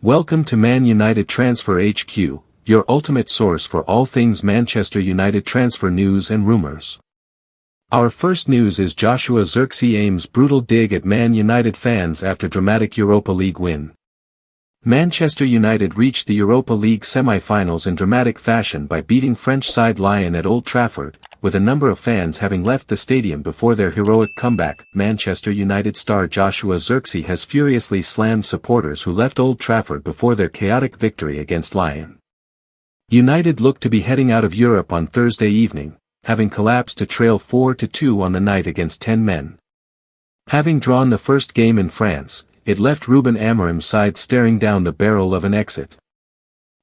Welcome to Man Utd Transfer HQ, your ultimate source for all things Manchester United transfer news and rumours. Our first news is Utd Zirkzee aims brutal dig at Man United fans after dramatic Europa League win. Manchester United reached the Europa League semi-finals in dramatic fashion by beating French side Lyon at Old Trafford, with a number of fans having left the stadium before their heroic comeback. Manchester United star Utd Zirkzee has furiously slammed supporters who left Old Trafford before their chaotic victory against Lyon. United looked to be heading out of Europe on Thursday evening, having collapsed to trail 4-2 on the night against 10 men. Having drawn the first game in France, it left Ruben Amorim's side staring down the barrel of an exit.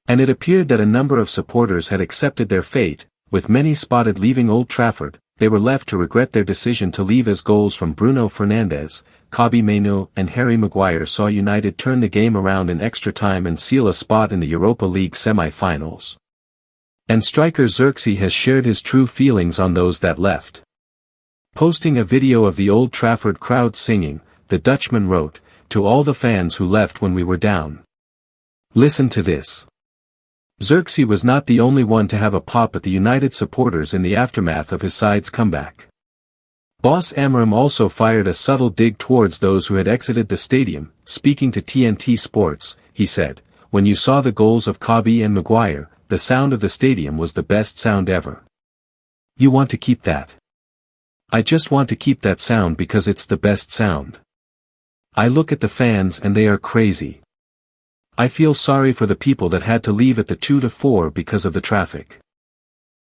And it appeared that a number of supporters had accepted their fate, with many spotted leaving Old Trafford. They were left to regret their decision to leave as goals from Bruno Fernandes, Kobbie Mainoo and Harry Maguire saw United turn the game around in extra time and seal a spot in the Europa League semi-finals. And striker Zirkzee has shared his true feelings on those that left. Posting a video of the Old Trafford crowd singing, the Dutchman wrote, "To all the fans who left when we were down. Listen to this." Zirkzee was not the only one to have a pop at the United supporters in the aftermath of his side's comeback. Boss Amorim also fired a subtle dig towards those who had exited the stadium. Speaking to TNT Sports, he said, "When you saw the goals of Kobbie and Maguire, the sound of the stadium was the best sound ever. You want to keep that. I just want to keep that sound because it's the best sound. I look at the fans and they are crazy. I feel sorry for the people that had to leave at the 2-4 because of the traffic."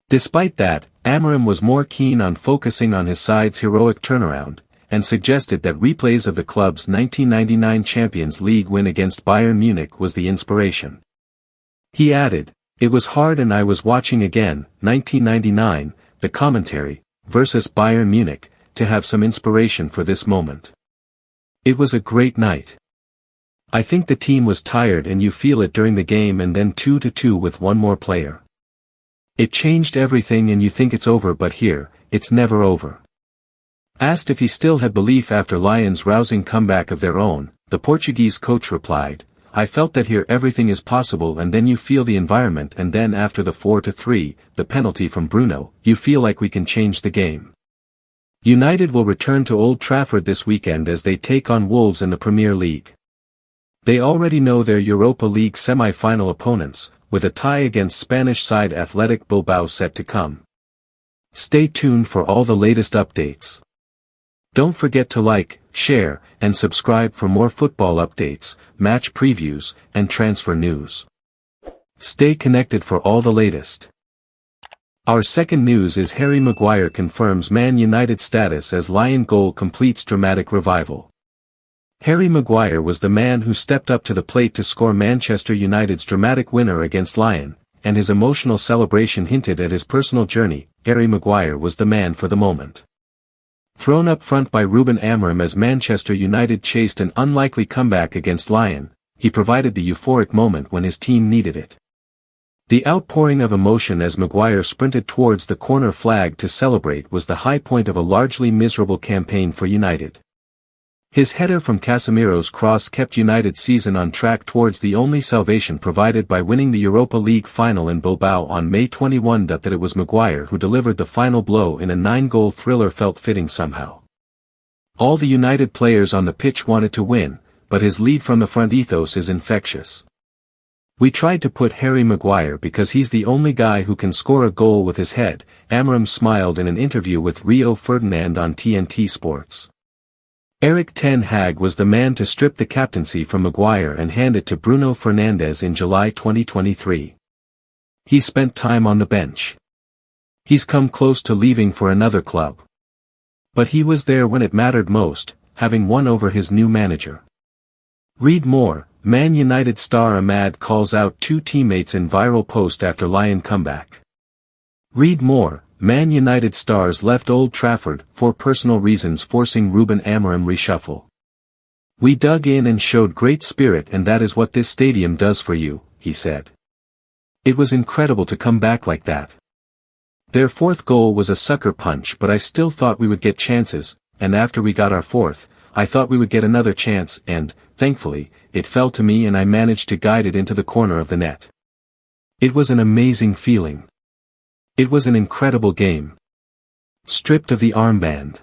Despite that, Amorim was more keen on focusing on his side's heroic turnaround, and suggested that replays of the club's 1999 Champions League win against Bayern Munich was the inspiration. He added, "It was hard and I was watching again, 1999, the commentary, versus Bayern Munich, to have some inspiration for this moment. It was a great night. I think the team was tired and you feel it during the game and then 2-2 with one more player. It changed everything and you think it's over but here, it's never over." Asked if he still had belief after Lyon's rousing comeback of their own, the Portuguese coach replied, "I felt that here everything is possible and then you feel the environment and then after the 4-3, the penalty from Bruno, you feel like we can change the game." United will return to Old Trafford this weekend as they take on Wolves in the Premier League. They already know their Europa League semi-final opponents, with a tie against Spanish side Athletic Bilbao set to come. Stay tuned for all the latest updates. Don't forget to like, share, and subscribe for more football updates, match previews, and transfer news. Stay connected for all the latest. Our second news is Harry Maguire confirms Man United status as Lyon goal completes dramatic revival. Harry Maguire was the man who stepped up to the plate to score Manchester United's dramatic winner against Lyon, and his emotional celebration hinted at his personal journey. Harry Maguire was the man for the moment. Thrown up front by Ruben Amorim as Manchester United chased an unlikely comeback against Lyon, he provided the euphoric moment when his team needed it. The outpouring of emotion as Maguire sprinted towards the corner flag to celebrate was the high point of a largely miserable campaign for United. His header from Casemiro's cross kept United's season on track towards the only salvation provided by winning the Europa League final in Bilbao on May 21. That it was Maguire who delivered the final blow in a 9-goal thriller felt fitting somehow. All the United players on the pitch wanted to win, but his lead from the front ethos is infectious. "We tried to put Harry Maguire because he's the only guy who can score a goal with his head," Amorim smiled in an interview with Ruben Fernandes on TNT Sports. Erik ten Hag was the man to strip the captaincy from Maguire and hand it to Bruno Fernandes in July 2023. He spent time on the bench. He's come close to leaving for another club. But he was there when it mattered most, having won over his new manager. Read more. Man United star Ahmad calls out two teammates in viral post after Lyon comeback. Read more. Man United stars left Old Trafford for personal reasons forcing Ruben Amorim reshuffle. "We dug in and showed great spirit and that is what this stadium does for you," he said. "It was incredible to come back like that. Their fourth goal was a sucker punch but I still thought we would get chances, and after we got our fourth, I thought we would get another chance and, thankfully, it fell to me and I managed to guide it into the corner of the net. It was an amazing feeling. It was an incredible game. Stripped of the armband.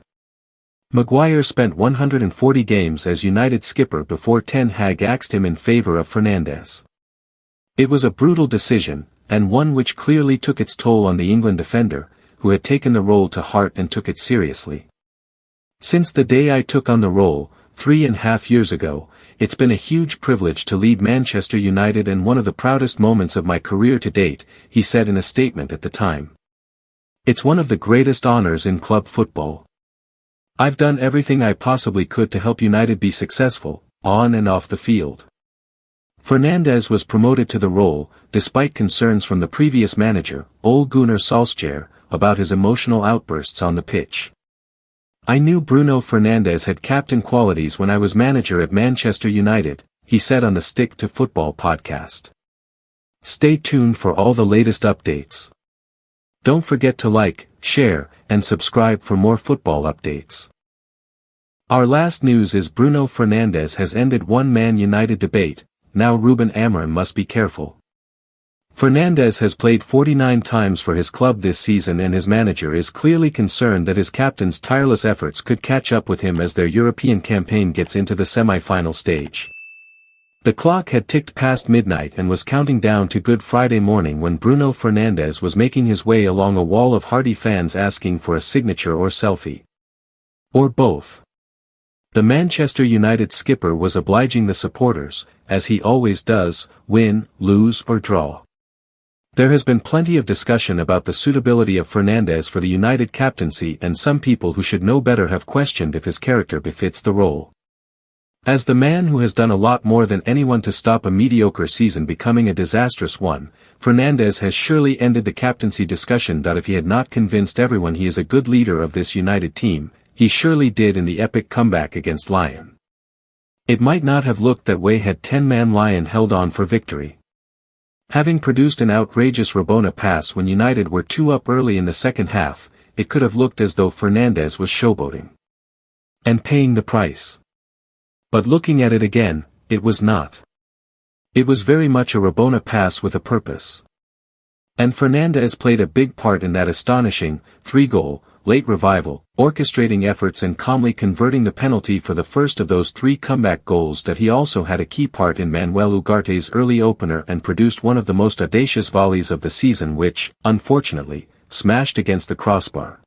Maguire spent 140 games as United skipper before Ten Hag axed him in favour of Fernandes. It was a brutal decision, and one which clearly took its toll on the England defender, who had taken the role to heart and took it seriously. Since the day I took on the role, 3.5 years ago, it's been a huge privilege to lead Manchester United and one of the proudest moments of my career to date, he said in a statement at the time. It's one of the greatest honours in club football. I've done everything I possibly could to help United be successful, on and off the field. Fernandes was promoted to the role, despite concerns from the previous manager, Ole Gunnar Solskjaer, about his emotional outbursts on the pitch. I knew Bruno Fernandes had captain qualities when I was manager at Manchester United, he said on the Stick to Football podcast. Stay tuned for all the latest updates. Don't forget to like, share, and subscribe for more football updates. Our last news is Bruno Fernandes has ended one Man United debate, now Ruben Amorim must be careful. Fernandes has played 49 times for his club this season and his manager is clearly concerned that his captain's tireless efforts could catch up with him as their European campaign gets into the semi-final stage. The clock had ticked past midnight and was counting down to Good Friday morning when Bruno Fernandes was making his way along a wall of hearty fans asking for a signature or selfie. Or both. The Manchester United skipper was obliging the supporters, as he always does, win, lose or draw. There has been plenty of discussion about the suitability of Fernandes for the United captaincy and some people who should know better have questioned if his character befits the role. As the man who has done a lot more than anyone to stop a mediocre season becoming a disastrous one, Fernandes has surely ended the captaincy discussion. If he had not convinced everyone he is a good leader of this United team, he surely did in the epic comeback against Lyon. It might not have looked that way had 10-man Lyon held on for victory. Having produced an outrageous Rabona pass when United were 2 up early in the second half, it could have looked as though Fernandes was showboating. And paying the price. But looking at it again, it was not. It was very much a Rabona pass with a purpose. And Fernandes played a big part in that astonishing, 3-goal, late revival, orchestrating efforts and calmly converting the penalty for the first of those 3 comeback goals. That he also had a key part in Manuel Ugarte's early opener and produced one of the most audacious volleys of the season which, unfortunately, smashed against the crossbar.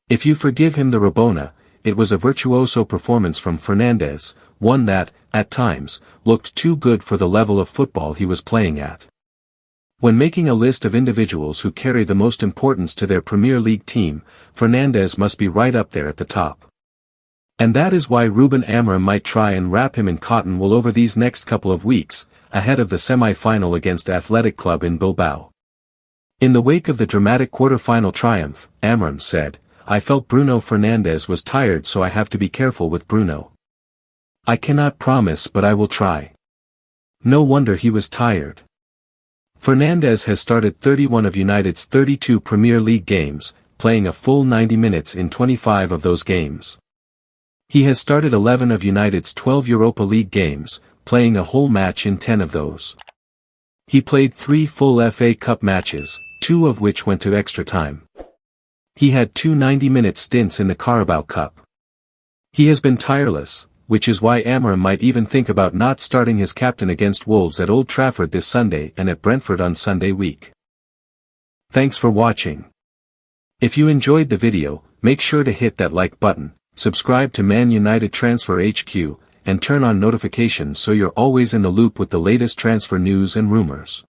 If you forgive him the Rabona, it was a virtuoso performance from Fernandes, one that, at times, looked too good for the level of football he was playing at. When making a list of individuals who carry the most importance to their Premier League team, Fernandes must be right up there at the top. And that is why Ruben Amorim might try and wrap him in cotton wool over these next couple of weeks, ahead of the semi-final against Athletic Club in Bilbao. In the wake of the dramatic quarter-final triumph, Amorim said, "I felt Bruno Fernandes was tired, so I have to be careful with Bruno. I cannot promise, but I will try." No wonder he was tired. Fernandes has started 31 of United's 32 Premier League games, playing a full 90 minutes in 25 of those games. He has started 11 of United's 12 Europa League games, playing a whole match in 10 of those. He played 3 full FA Cup matches, 2 of which went to extra time. He had 2 90-minute stints in the Carabao Cup. He has been tireless, which is why Amorim might even think about not starting his captain against Wolves at Old Trafford this Sunday and at Brentford on Sunday week. Thanks for watching. If you enjoyed the video, make sure to hit that like button, subscribe to Man Utd Transfer HQ, and turn on notifications so you're always in the loop with the latest transfer news and rumors.